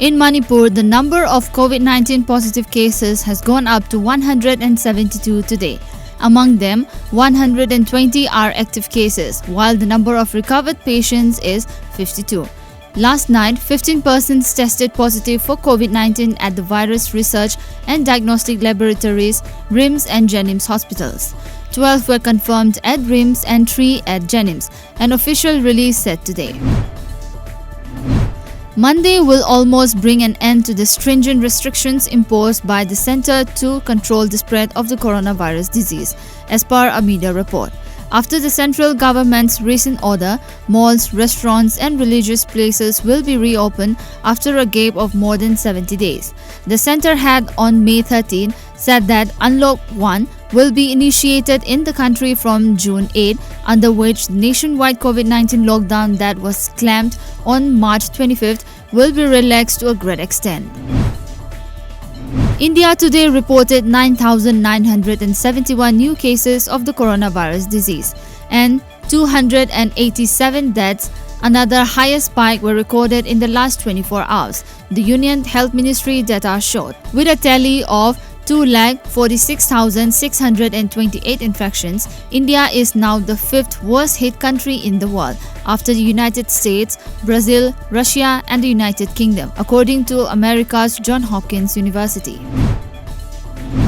In Manipur, the number of COVID-19 positive cases has gone up to 172 today. Among them, 120 are active cases, while the number of recovered patients is 52. Last night, 15 persons tested positive for COVID-19 at the Virus Research and Diagnostic Laboratories, RIMS and Jennings hospitals. 12 were confirmed at RIMS and 3 at Jennings, an official release said today. Monday will almost bring an end to the stringent restrictions imposed by the Center to Control the Spread of the Coronavirus Disease, as per a media report. After the central government's recent order, malls, restaurants and religious places will be reopened after a gap of more than 70 days. The center had on May 13 said that Unlock 1 will be initiated in the country from June 8, under which the nationwide COVID-19 lockdown that was clamped on March 25th will be relaxed to a great extent. India today reported 9,971 new cases of the coronavirus disease and 287 deaths. Another higher spike were recorded in the last 24 hours, the Union Health Ministry data showed. With a tally of 246,628 infections, India is now the fifth worst hit country in the world after the United States, Brazil, Russia and the United Kingdom, according to America's Johns Hopkins University.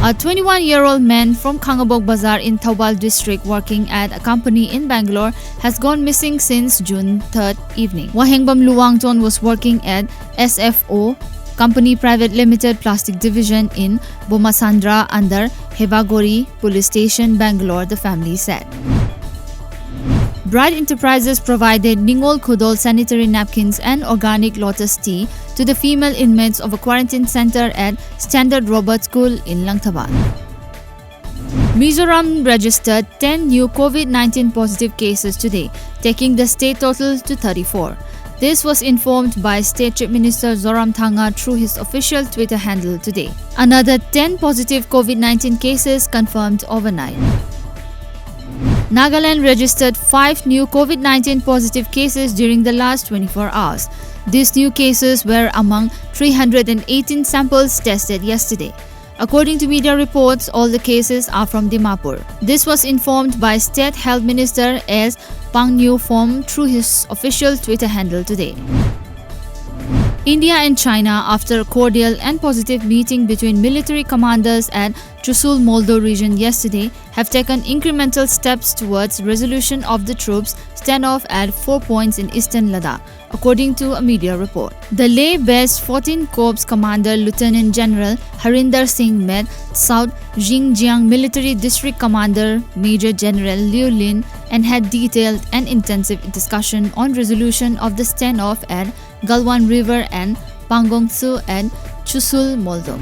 A 21-year-old man from Kangabok Bazar in Thoubal district working at a company in Bangalore has gone missing since June 3rd evening. Wahengbam Luwangton was working at SFO Company Private Limited Plastic Division in Bomasandra under Hebagori Police Station, Bangalore, the family said. Bright Enterprises provided Ningol Kudol sanitary napkins and organic lotus tea to the female inmates of a quarantine center at Standard Robert School in Langthabal. Mizoram registered 10 new COVID-19 positive cases today, taking the state total to 34. This was informed by State Chief Minister Zoramthanga through his official Twitter handle today. Another 10 positive COVID-19 cases confirmed overnight. Nagaland registered 5 new COVID-19 positive cases during the last 24 hours. These new cases were among 318 samples tested yesterday. According to media reports, all the cases are from Dimapur. This was informed by State Health Minister S. Pangnew Phom through his official Twitter handle today. India and China, after a cordial and positive meeting between military commanders at Chushul Moldo region yesterday, have taken incremental steps towards resolution of the troops' standoff at 4 points in eastern Ladakh, according to a media report. The Leh-based 14th Corps Commander Lieutenant General Harinder Singh met South Xinjiang Military District Commander Major General Liu Lin and had detailed and intensive discussion on resolution of the standoff at Galwan River and Pangongsu and Chushul Moldo.